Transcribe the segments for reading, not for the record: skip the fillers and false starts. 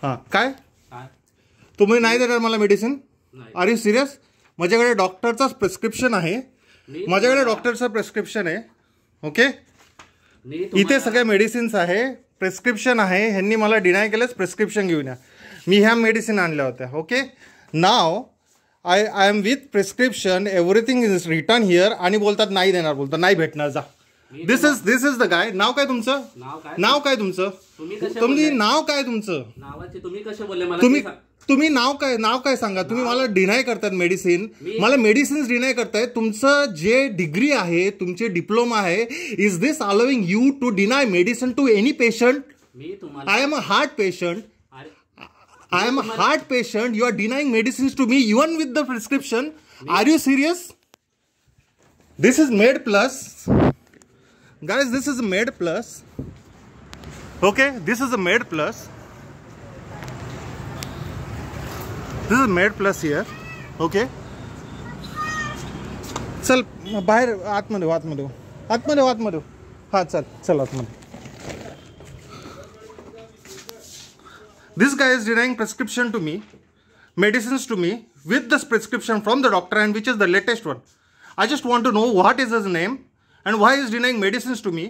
हां काय तुम्ही नाही देणार मला मेडिसिन? R you serious? माझ्याकडे डॉक्टरचा प्रिस्क्रिप्शन आहे, माझ्याकडे डॉक्टरचं प्रिस्क्रिप्शन आहे. ओके, इथे सगळ्या मेडिसिन्स आहे, प्रिस्क्रिप्शन आहे. ह्यांनी मला डिनाय केलंच प्रिस्क्रिप्शन घेऊन या. मी ह्या मेडिसिन आणल्या होत्या. Okay, now I am with prescription, everything is return here. आणि बोलतात नाही देणार, बोलतात नाही भेटणार, जा. दिस इज द गाय. नाव काय तुमचं? नाव काय तुमचं? तुम्ही नाव काय तुमचं? तुम्ही कसे बोलले मला? तुम्ही नाव काय सांगा. तुम्ही मला डिनाय करतायत मेडिसिन, मला मेडिसिन्स डिनाय करतायत. तुमचं जे डिग्री आहे, तुमचे डिप्लोमा आहे, is this allowing you to deny medicine to any patient? I am a heart patient. I am a heart patient. You are denying medicines to me even with the prescription. Are you serious? This is Med Plus. Guys, this is Med Plus. Okay, this is a Med Plus. This is Med Plus here. Okay. चल बाहेर आतमध्ये हा चल आतमध्ये. This guy is denying prescription to me, medicines to me with this prescription from the doctor, and which is the latest one. I just want to know what is his name and why he is denying medicines to me.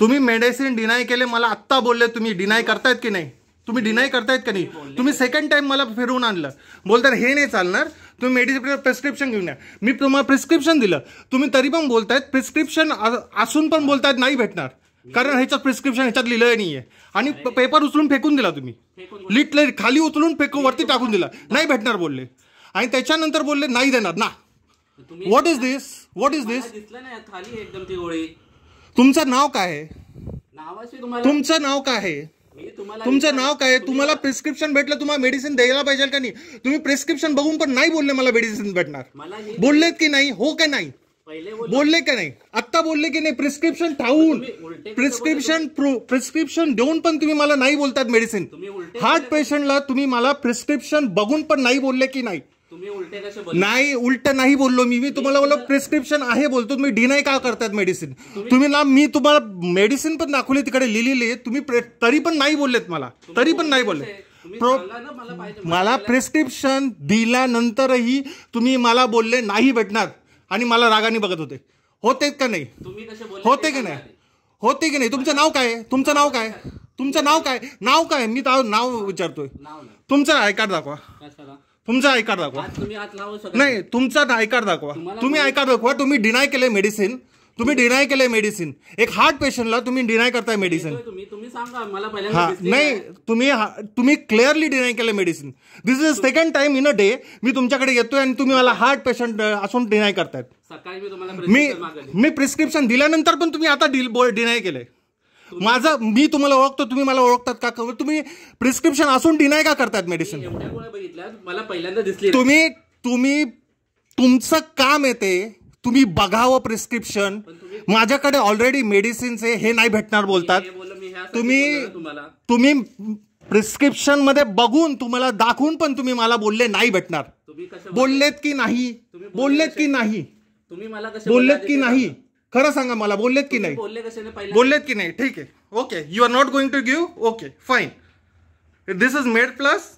तुम्ही medicine deny केले, मला आत्ता बोलले तुम्ही deny करतायत की नाही? तुम्ही डिनाय करतायत का नाही? तुम्ही सेकंड टाइम मला फिरवून आणलं, बोलतात हे नाही चालणार, तुम्ही मेडिसिन प्रिस्क्रिप्शन घेऊन या. मी तुम्हाला प्रिस्क्रिप्शन दिलं, तुम्ही तरी पण बोलतायत प्रिस्क्रिप्शन असून पण बोलतायत नाही भेटणार, कारण ह्याच्यात प्रिस्क्रिप्शन ह्याच्यात लिहिलं नाहीये. आणि पेपर उचलून फेकून दिला तुम्ही, लिटले खाली उचलून वरती टाकून दिला, नाही भेटणार बोलले. आणि त्याच्यानंतर बोलले नाही देणार ना. व्हॉट इज दिस? तुमचं नाव काय आहे? तुमचं नाव काय आहे? तुमचं नाव काय? तुम्हाला प्रिस्क्रिप्शन भेटलं, तुम्हाला मेडिसिन द्यायला पाहिजे का नाही? तुम्ही प्रिस्क्रिप्शन बघून पण नाही बोलले मला मेडिसिन भेटणार, बोललेत की नाही? हो का नाही बोलले का नाही? आत्ता बोलले की नाही? प्रिस्क्रिप्शन ठाऊन प्रिस्क्रिप्शन देऊन पण तुम्ही मला नाही बोलतात मेडिसिन. हार्ट पेशंटला तुम्ही मला प्रिस्क्रिप्शन बघून पण नाही बोलले की नाही? नाही, उलट नाही बोललो मी तुम्हाला बोललो प्रिस्क्रिप्शन आहे बोलतो. तुम्ही डिनाय का करतात मेडिसिन? तुम्ही ना, मी तुम्हाला मेडिसिन पण दाखवली तिकडे लिहिलेली, तुम्ही तरी पण नाही बोललेत मला, तरी पण नाही बोलले. मला प्रिस्क्रिप्शन दिल्यानंतरही तुम्ही मला बोलले नाही भेटणार आणि मला रागाने बघत होते. होते का नाही? होते की नाही? होते की नाही? तुमचं नाव काय? तुमचं नाव काय? तुमचं नाव काय? नाव काय? मी नाव विचारतोय. तुमचं आय कार्ड दाखवा. तुमचं आय कार्ड दाखवा. नाही, तुमचं आय कार्ड दाखवा. तुम्ही आय कार्ड दाखवा. तुम्ही डिनाय केले मेडिसिन, तुम्ही डिनाय केले मेडिसिन. एक हार्ट पेशंटला तुम्ही डिनाय करताय मेडिसिन. नाही, तुम्ही क्लिअरली डिनाय केले medicine. This is second time in a day मी तुमच्याकडे येतोय आणि तुम्ही मला हार्ट पेशंट असून डिनाय करतायत. मी प्रिस्क्रिप्शन दिल्यानंतर पण तुम्ही आता डिनाय केलंय माझं. मी तुम्हाला ओळखतो, तुम्ही मला ओळखतात का? तुम्ही प्रिस्क्रिप्शन असून डिनाय का करतात मेडिसिन? तुम्ही तुमचं काम येते, तुम्ही बघावं प्रिस्क्रिप्शन. माझ्याकडे ऑलरेडी मेडिसिन्स आहे, हे नाही भेटणार बोलतात. तुम्ही प्रिस्क्रिप्शन मध्ये बघून तुम्हाला दाखवून पण तुम्ही मला बोलले नाही भेटणार. बोललेत की नाही? बोललेत की नाही? बोललेत की नाही? खरं सांगा मला, बोललेत की नाही? बोललेत की नाही? ठीक आहे, okay. You are not going to give? Okay, fine. This is made plus.